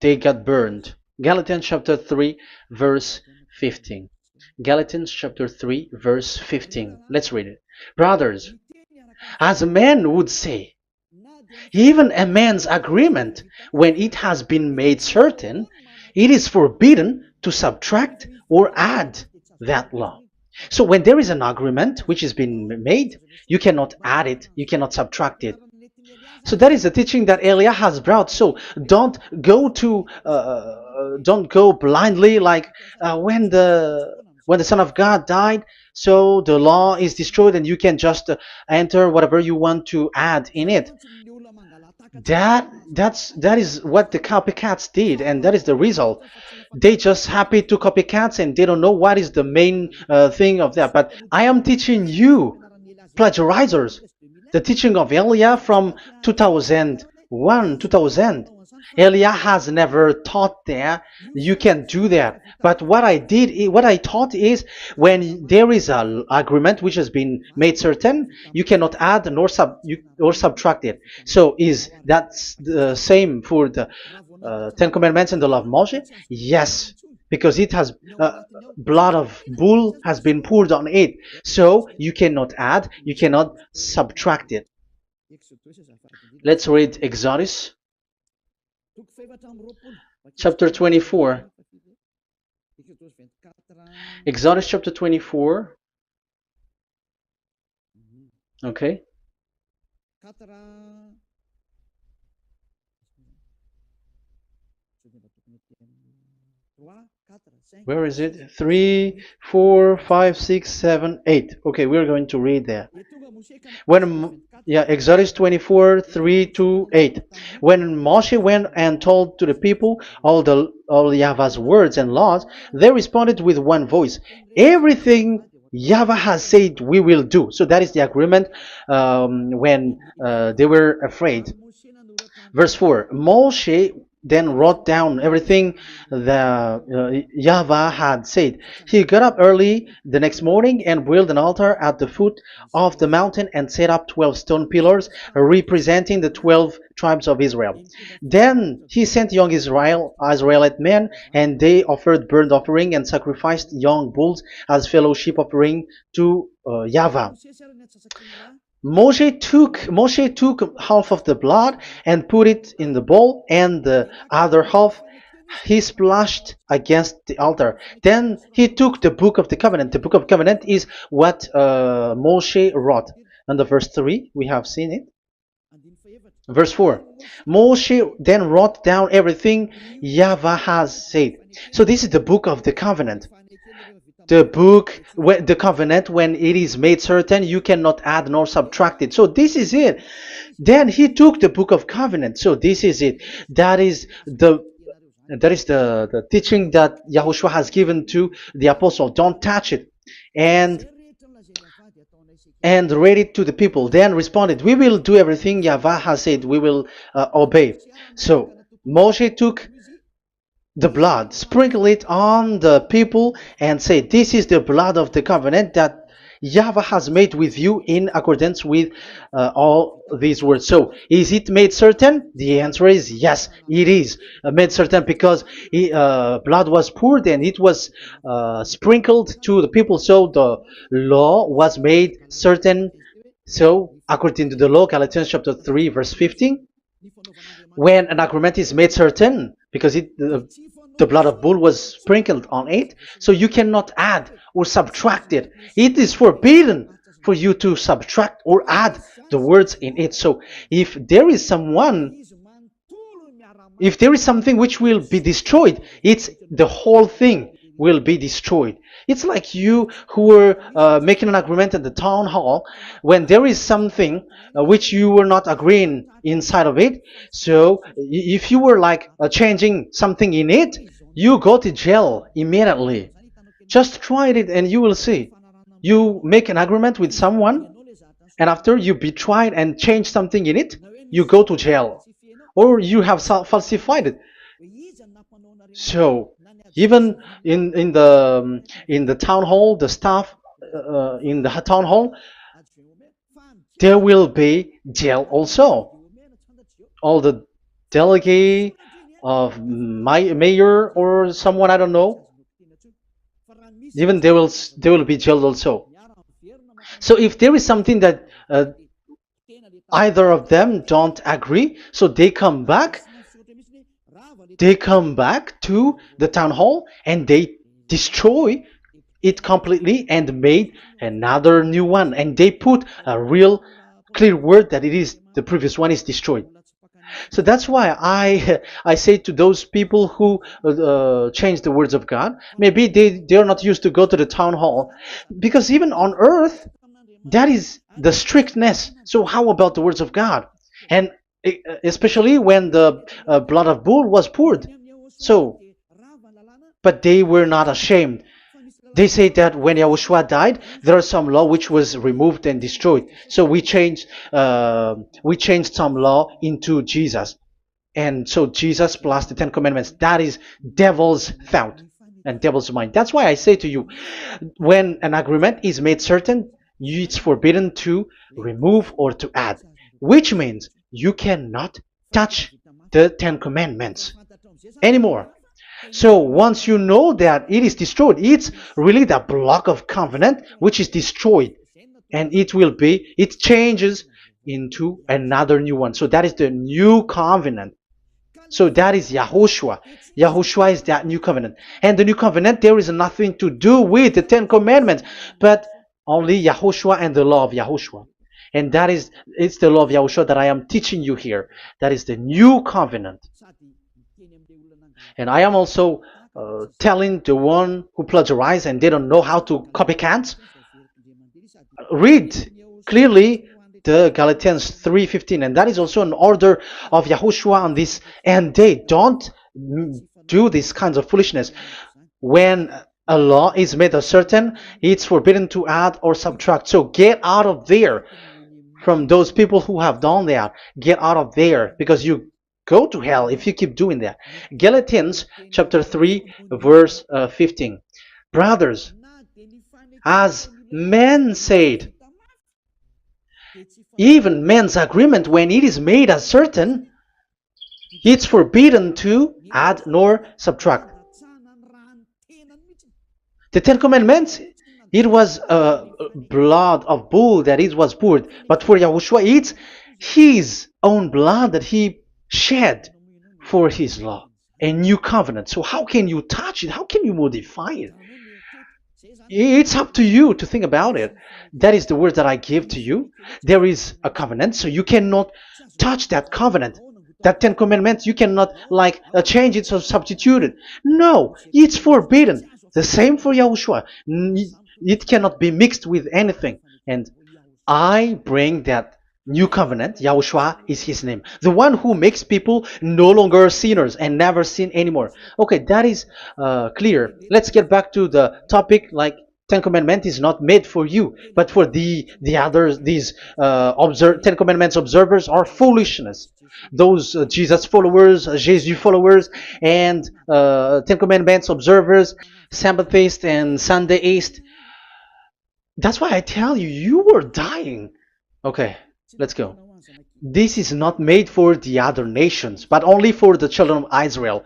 A: they got burned. Galatians chapter 3, verse 15. Galatians chapter 3, verse 15. Let's read it. Brothers, as a man would say, even a man's agreement, when it has been made certain, it is forbidden to subtract or add that law. So when there is an agreement which has been made, you cannot add it, you cannot subtract it. So that is the teaching that Elia has brought. So don't go blindly like when the Son of God died. So the law is destroyed, and you can just enter whatever you want to add in it. That is what the copycats did, and that is the result. They just happy to copycats, and they don't know what is the main thing of that. But I am teaching you, plagiarizers, the teaching of Elia from 2001, 2000. Elia has never taught that you can do that. But what I taught is when there is an agreement which has been made certain, you cannot add or subtract it. So is that the same for the Ten Commandments and the law of Moshe? Yes, because it has blood of bull has been poured on it. So you cannot add, you cannot subtract it. Let's read Exodus chapter 24. Exodus chapter 24. Okay. Where is it? 3, 4, 5, 6, 7, 8. Okay, we're going to read there. Yeah, Exodus 24, 3 to 8. When Moshe went and told to the people all Yahweh's words and laws, they responded with one voice. Everything Yahweh has said we will do. So that is the agreement when they were afraid. Verse 4, Moshe then wrote down everything the Yahweh had said. He got up early the next morning and built an altar at the foot of the mountain and set up 12 stone pillars representing the 12 tribes of Israel. Then he sent young Israelite men, and they offered burnt offering and sacrificed young bulls as fellowship offering to Yahweh. Moshe took half of the blood and put it in the bowl, and the other half he splashed against the altar. Then he took the book of the covenant. The book of covenant is what Moshe wrote. And the verse 3, we have seen it. Verse 4, Moshe then wrote down everything Yahweh has said. So this is the book of the covenant. The covenant, when it is made certain, you cannot add nor subtract it. So this is it. Then he took the book of covenant. So this is it. That is the teaching that Yahushua has given to the apostle. Don't touch it. And read it to the people. Then responded, we will do everything Yahweh has said. We will obey. So Moshe took the blood, sprinkle it on the people, and say, this is the blood of the covenant that Yahweh has made with you in accordance with all these words. So, is it made certain? The answer is yes, it is made certain, because blood was poured and it was sprinkled to the people. So, the law was made certain. So, according to the law, Galatians chapter 3, verse 15, when an agreement is made certain, because the blood of bull was sprinkled on it, so you cannot add or subtract it. It is forbidden for you to subtract or add the words in it. So if there is something which will be destroyed, it's the whole thing will be destroyed. It's like you who were making an agreement at the town hall, when there is something which you were not agreeing inside of it. So if you were like changing something in it, you go to jail immediately. Just try it and you will see. You make an agreement with someone, and after you betray it and change something in it, you go to jail, or you have falsified it. So even in the town hall, the staff in the town hall, there will be jail also. All the delegate of mayor or someone, I don't know, even they will be jailed also. So if there is something that either of them don't agree, so they come back to the town hall and they destroy it completely and made another new one, and they put a real clear word that it is the previous one is destroyed. So that's why I say to those people who change the words of God, maybe they're not used to go to the town hall, because even on earth that is the strictness. So how about the words of God? And especially when the blood of bull was poured. So, but they were not ashamed. They say that when Yahushua died, there are some law which was removed and destroyed. So we changed some law into Jesus, and so Jesus plus the Ten Commandments. That is devil's thought and devil's mind. That's why I say to you, when an agreement is made certain, it's forbidden to remove or to add, which means you cannot touch the Ten Commandments anymore. So once you know that it is destroyed, it's really the block of covenant which is destroyed, and it changes into another new one. So that is the new covenant. So that is Yahushua. Yahushua is that new covenant. And the new covenant, there is nothing to do with the Ten Commandments, but only Yahushua and the law of Yahushua. And it's the law of Yahushua that I am teaching you here. That is the new covenant. And I am also telling the one who plagiarize and they don't know how to copycat, read clearly the Galatians 3:15, and that is also an order of Yahushua on this end day. Don't do these kinds of foolishness. When a law is made certain, it's forbidden to add or subtract. So get out of there from those people who have done that. Get out of there, because you go to hell if you keep doing that. Galatians chapter 3 verse 15. Brothers, as men said, even men's agreement, when it is made as certain, it's forbidden to add nor subtract. The Ten Commandments, it was blood of bull that it was poured, but for Yahushua, it's his own blood that he shed for his law, a new covenant. So how can you touch it? How can you modify it? It's up to you to think about it. That is the word that I give to you. There is a covenant, so you cannot touch that covenant. That Ten Commandments, you cannot change it or substitute it. No, it's forbidden. The same for Yahushua. It cannot be mixed with anything. And I bring that new covenant. Yahushua is his name. The one who makes people no longer sinners and never sin anymore. Okay, that is clear. Let's get back to the topic. Ten Commandments is not made for you, but for the others. These Ten Commandments observers are foolishness. Those Jesus followers, Jesus followers, and Ten Commandments observers, Sabbathists and Sundayist. That's why I tell you, you were dying. Okay, let's go. This is not made for the other nations, but only for the children of Israel.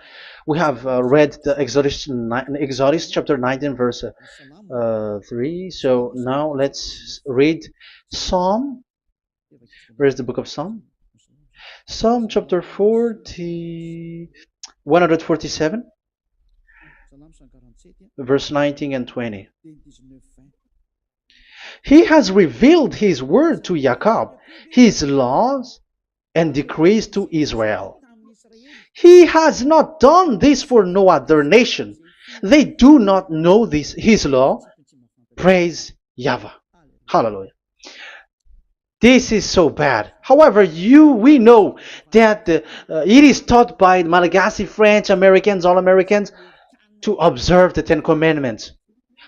A: We have read the Exodus chapter 19 verse 3. So now let's read Psalm. Where's the book of Psalm? Psalm chapter 147, verse 19 and 20. He has revealed his word to Jacob, his laws and decrees to Israel. He has not done this for no other nation. They do not know this, his law. Praise YAHVAH. Hallelujah. This is so bad. However, we know that it is taught by Malagasy, French, Americans, all Americans, to observe the Ten Commandments.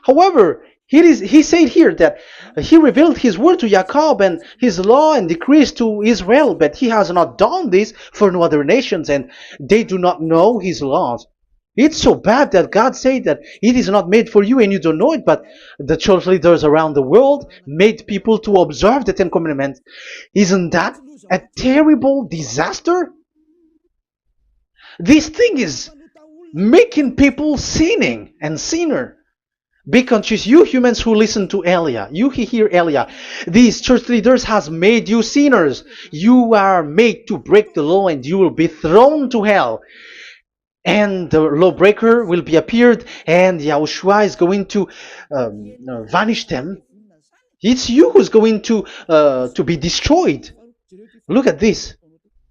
A: However, he said here that he revealed his word to Jacob and his law and decrees to Israel, but he has not done this for no other nations, and they do not know his laws. It's so bad that God said that it is not made for you and you don't know it, but the church leaders around the world made people to observe the Ten Commandments. Isn't that a terrible disaster? This thing is making people sinning and sinner. Be conscious, you humans who listen to Elia, you hear Elia. These church leaders has made you sinners. You are made to break the law and you will be thrown to hell. And the lawbreaker will be appeared, and Yahushua is going to vanish them. It's you who's going to be destroyed. Look at this.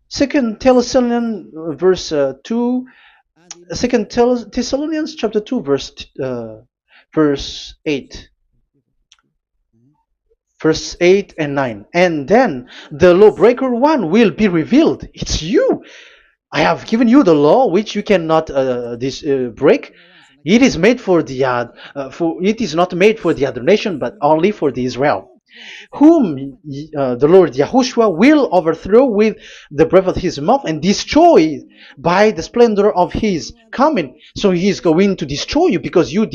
A: Second Thessalonians verse 2. Second Thessalonians chapter 2 verse 8. Verse 8 and 9. And then the lawbreaker one will be revealed. It's you. I have given you the law which you cannot break. It is made for the it is not made for the other nation, but only for the Israel, whom the Lord Yahushua will overthrow with the breath of his mouth and destroy by the splendor of his coming. So he is going to destroy you because you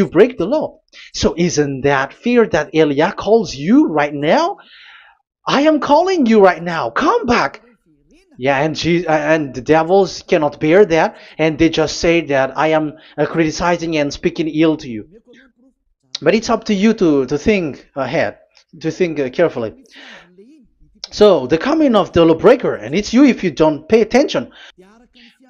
A: break the law. So isn't that fear that Elia calls you right now? I am calling you right now. Come back. Yeah, and the devils cannot bear that, and they just say that I am criticizing and speaking ill to you. But it's up to you to think ahead, to think carefully. So the coming of the lawbreaker, and it's you if you don't pay attention.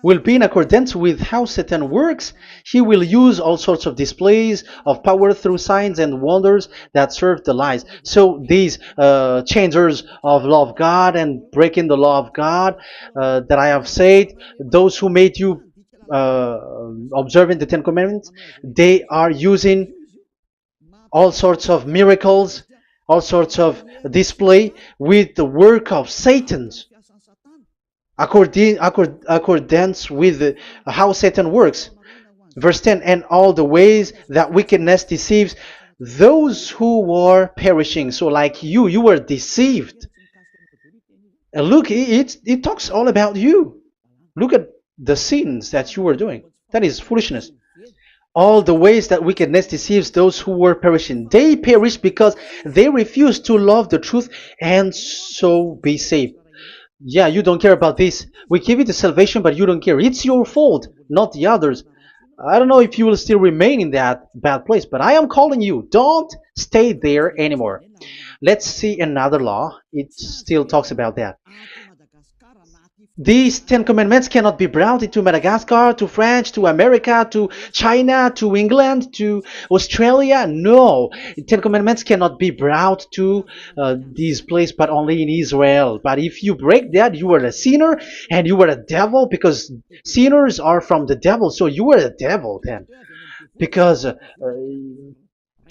A: will be in accordance with how Satan works. He will use all sorts of displays of power through signs and wonders that serve the lies. So these changers of law of God and breaking the law of God that I have said, those who made you uh, observing the Ten Commandments, they are using all sorts of miracles, all sorts of display with the work of Satan's accordance with how Satan works. Verse 10, and all the ways that wickedness deceives those who were perishing. So like you were deceived. And look, it talks all about you. Look at the sins that you were doing. That is foolishness. All the ways that wickedness deceives those who were perishing. They perish because they refuse to love the truth and so be saved. Yeah, you don't care about this. We give you the salvation, but you don't care. It's your fault, not the others. I don't know if you will still remain in that bad place, but I am calling you. Don't stay there anymore. Let's see another law. It still talks about that. These Ten Commandments cannot be brought into Madagascar, to France, to America, to China, to England, to Australia. No, Ten Commandments cannot be brought to these places, but only in Israel. But if you break that, you are a sinner and you are a devil, because sinners are from the devil. So you are a devil then, because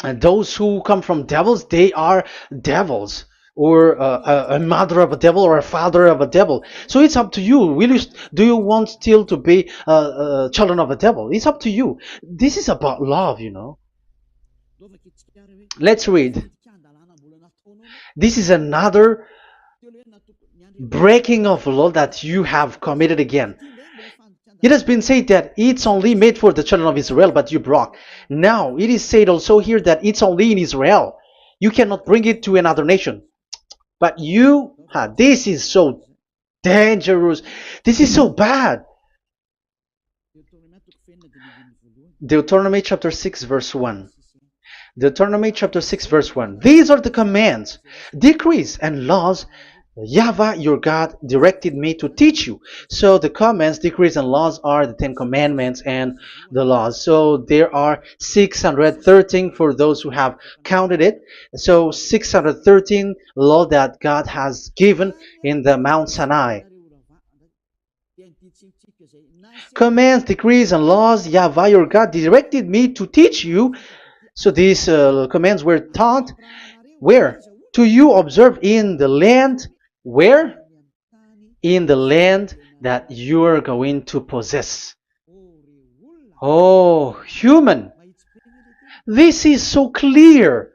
A: and those who come from devils, they are devils, or a mother of a devil, or a father of a devil. So it's up to you. Do you want still to be children of a devil? It's up to you. This is about love, you know. Let's read. This is another breaking of law that you have committed again. It has been said that it's only made for the children of Israel, but you broke. Now, it is said also here that it's only in Israel. You cannot bring it to another nation. But this is so dangerous. This is so bad. Deuteronomy chapter 6 verse 1. Deuteronomy chapter 6 verse 1. These are the commands, decrees, and laws YAHVAH your God directed me to teach you. So the commands, decrees, and laws are the Ten Commandments and the laws. So there are 613 for those who have counted it. So 613 law that God has given in the Mount Sinai. Commands, decrees, and laws YAHVAH your God directed me to teach you. So these commands were taught where? To you observe in the land. Where? In the land that you are going to possess. Oh, human. This is so clear.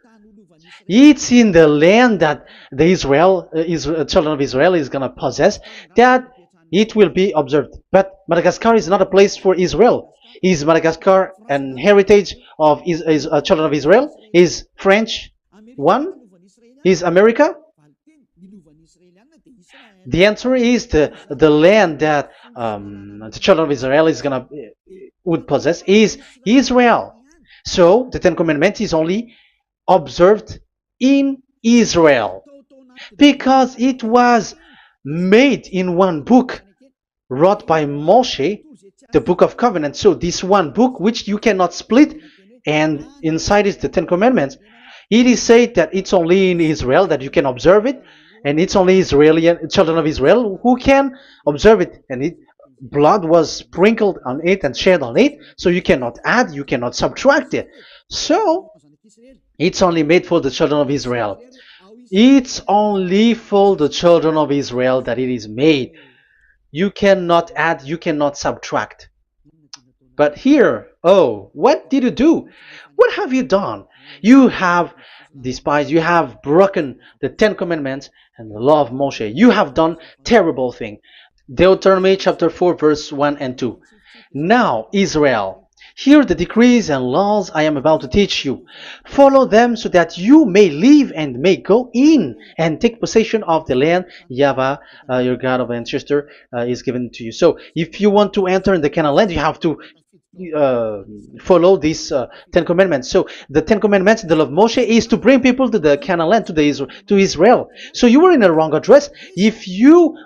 A: It's in the land that the children of Israel is going to possess, that it will be observed. But Madagascar is not a place for Israel. Is Madagascar an heritage of children of Israel? Is French one? Is America? The answer is the land that the children of Israel would possess is Israel. So the Ten Commandments is only observed in Israel, because it was made in one book wrote by Moshe, the Book of Covenant. So this one book, which you cannot split, and inside is the Ten Commandments. It is said that it's only in Israel that you can observe it, and it's only children of Israel who can observe it. And blood was sprinkled on it and shed on it, so you cannot add, you cannot subtract it. So it's only made for the children of Israel. It's only for the children of Israel that it is made. You cannot add, you cannot subtract. But here, what did you do? What have you done? You have despised, you have broken the Ten Commandments and the law of Moshe. You have done terrible thing. Deuteronomy chapter 4 verse 1 and 2. Now, Israel, hear the decrees and laws I am about to teach you. Follow them so that you may live and may go in and take possession of the land YAHVAH, your God of ancestor, is given to you. So if you want to enter in the Canaan land, you have to uh, follow these Ten Commandments. So the Ten Commandments, the law of Moshe, is to bring people to the Canaan land, to Israel. So you were in the wrong address. If you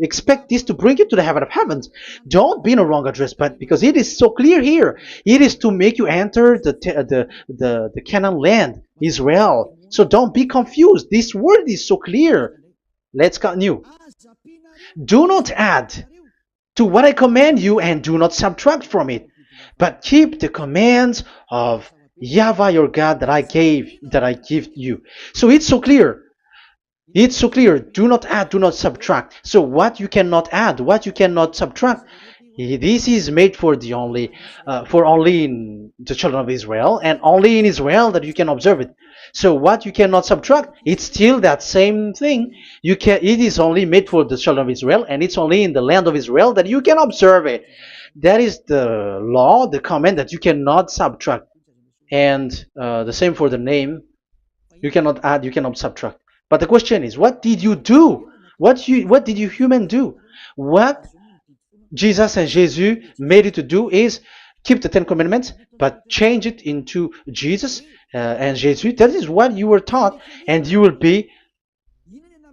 A: expect this to bring you to the heaven of heavens, don't be in a wrong address. But because it is so clear here, it is to make you enter the Canaan land, Israel. So don't be confused. This word is so clear. Let's continue. Do not add to what I command you, and do not subtract from it, but keep the commands of Yahweh your God that I give you. So it's so clear. It's so clear. Do not add, do not subtract. So what you cannot add, what you cannot subtract, this is made for only in the children of Israel, and only in Israel that you can observe it. So what you cannot subtract, it's still that same thing. It is only made for the children of Israel, and it's only in the land of Israel that you can observe it. That is the law, the command that you cannot subtract. And the same for the name. You cannot add, you cannot subtract. But the question is, what did you do? What did you human do? What Jesus and Jesus made you to do is keep the Ten Commandments, but change it into Jesus and Jesus. That is what you were taught, and you will be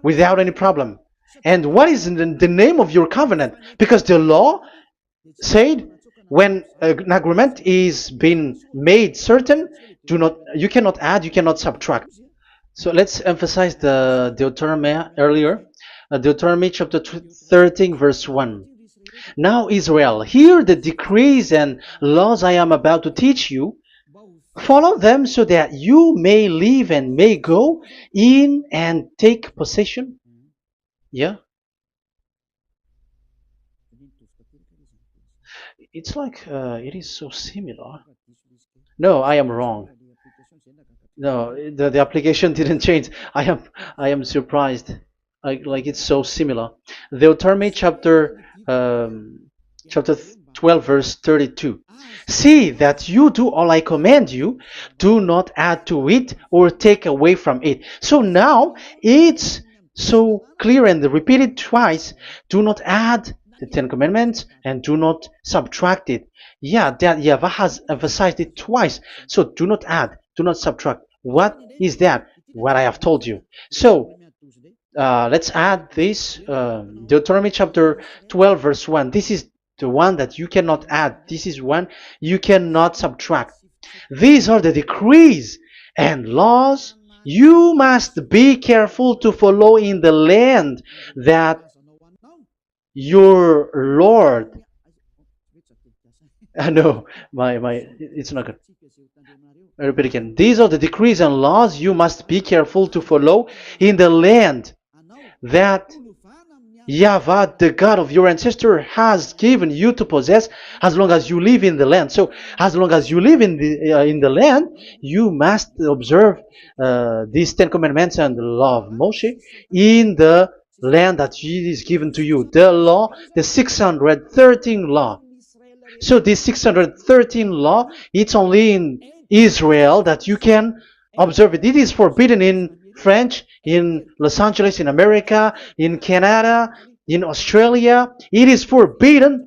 A: without any problem. And what is the name of your covenant? Because the law said when an agreement is being made certain, you cannot add, you cannot subtract. So let's emphasize the Deuteronomy earlier. Deuteronomy chapter 13, verse 1. Now, Israel, hear the decrees and laws I am about to teach you. Follow them so that you may live and may go in and take possession. Yeah? It's like it is so similar. No, I am wrong. No, the application didn't change. I am surprised. Like it's so similar. Deuteronomy chapter 12 verse 32. See that you do all I command you. Do not add to it or take away from it. So now it's so clear and repeated twice. Do not add the Ten Commandments and do not subtract it. Yeah, that YAHVAH has emphasized it twice. So do not add, do not subtract. What is that? What I have told you. So let's add this Deuteronomy chapter 12 verse 1. This is the one that you cannot add. This is one you cannot subtract. These are the decrees and laws you must be careful to follow in the land that your Lord. No, it's not good. I repeat again. These are the decrees and laws you must be careful to follow in the land that YAHVAH, the God of your ancestor, has given you to possess as long as you live in the land. So, as long as you live in the land, you must observe these Ten Commandments and the law of Moshe in the land that is given to you. The law, the 613 law. So this 613 law, it's only in Israel that you can observe it. It is forbidden in French, in Los Angeles, in America, in Canada, in Australia. It is forbidden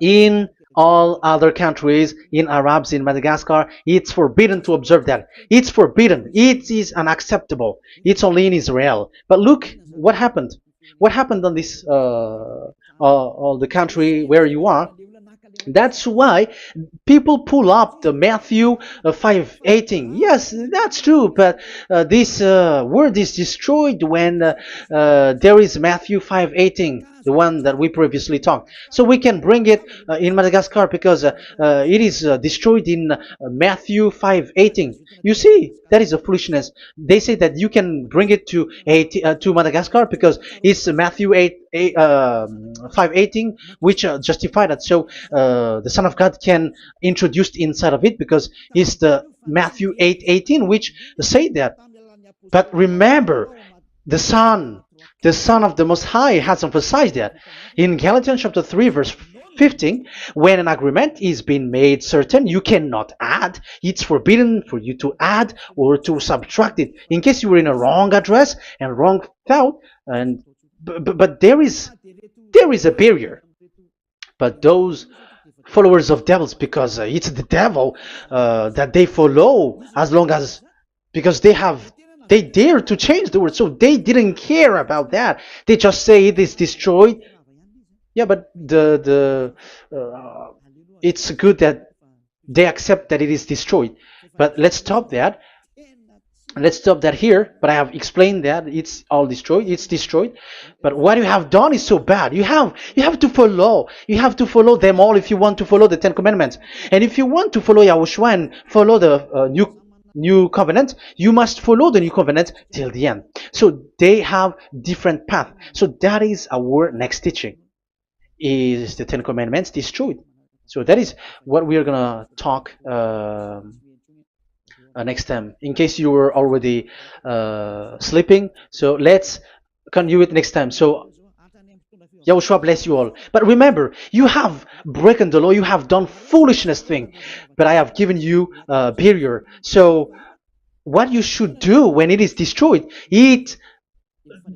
A: in all other countries, in Arabs, in Madagascar. It's forbidden to observe that. It's forbidden. It is unacceptable. It's only in Israel. But look what happened. What happened on this, all the country where you are? That's why people pull up the Matthew 5:18. Yes, that's true, but this word is destroyed when there is Matthew 5:18, the one that we previously talked. So we can bring it in Madagascar because it is destroyed in Matthew 5:18. You see, that is a foolishness. They say that you can bring it to Madagascar because it's Matthew 5:18, which justify that. So the Son of God can introduce inside of it because it's the Matthew 8:18 which say that. But remember, the Son of the Most High has emphasized that in Galatians chapter 3 verse 15, when an agreement is being made certain, you cannot add. It's forbidden for you to add or to subtract it. In case you were in a wrong address and wrong thought, but there is a barrier. But those followers of devils because it's the devil that they follow, as long as, because they dare to change the word, so they didn't care about that. They just say it is destroyed. Yeah, but it's good that they accept that it is destroyed. But let's stop that here. But I have explained that it's all destroyed, it's destroyed. But what you have done is so bad. You have to follow, them all if you want to follow the 10 commandments. And if you want to follow Yahushua and follow the new covenant, you must follow the new covenant till the end. So they have different path. So that is our next teaching, is the 10 commandments destroyed. So that is what we are gonna talk next time, in case you were already sleeping. So let's continue it next time. So Yahushua bless you all. But remember, you have broken the law, you have done foolishness thing, but I have given you a barrier. So what you should do when it is destroyed, it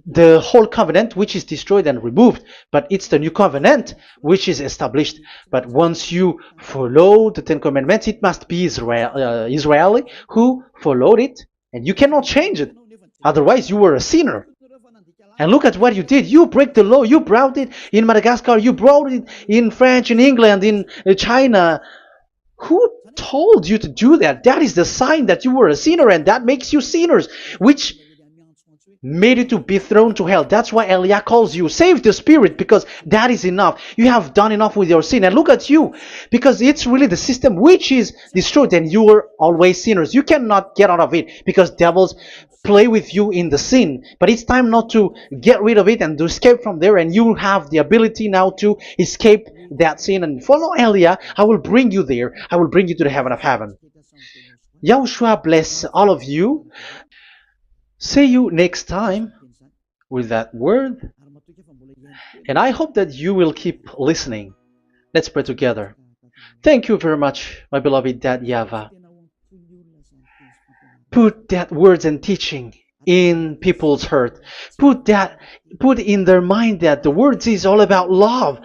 A: the whole covenant which is destroyed and removed, but it's the new covenant which is established. But once you follow the 10 commandments, it must be Israeli who followed it, and you cannot change it, otherwise you were a sinner. And look at what you did. You break the law. You brought it in Madagascar, you brought it in France, in England, in China. Who told you to do that? That is the sign that you were a sinner, and that makes you sinners, which made you to be thrown to hell. That's why Elia calls you, save the spirit, because that is enough. You have done enough with your sin. And look at you, because it's really the system which is destroyed, and you were always sinners. You cannot get out of it, because devils play with you in the sin. But it's time not to get rid of it and to escape from there, and you have the ability now to escape that sin and follow Elia. I will bring you there. I will bring you to the heaven of heaven. Yahushua bless all of you. See you next time with that word. And I hope that you will keep listening. Let's pray together. Thank you very much, my beloved Dad YAHVAH. Put that words and teaching in people's heart. Put in their mind that the words is all about love.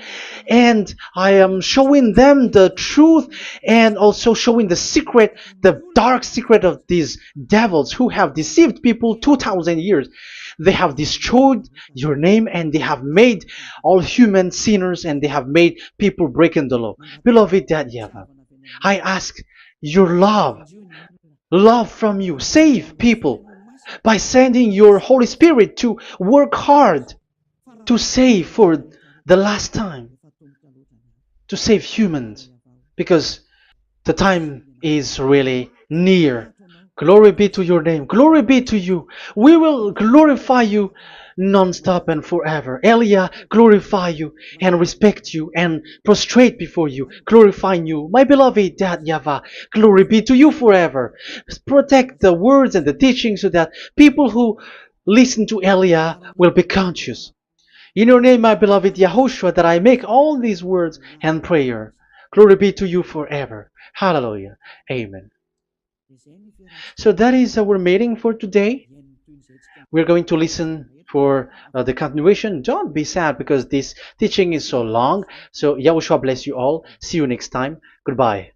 A: And I am showing them the truth, and also showing the secret, the dark secret of these devils who have deceived people 2,000 years. They have destroyed your name, and they have made all human sinners, and they have made people breaking the law. Beloved Dad YAHVAH, I ask your love from you. Save people by sending your Holy Spirit to work hard to save for the last time, to save humans, because the time is really near. Glory be to your name. Glory be to you. We will glorify you non-stop and forever. Elia, glorify you and respect you and prostrate before you, glorifying you. My beloved Dad YAHVAH, glory be to you forever. Protect the words and the teaching so that people who listen to Elia will be conscious. In your name, my beloved YAHOSHUAH, that I make all these words and prayer. Glory be to you forever. Hallelujah. Amen. So that is our meeting for today. We're going to listen for the continuation. Don't be sad because this teaching is so long. So Yahushua bless you all. See you next time. Goodbye.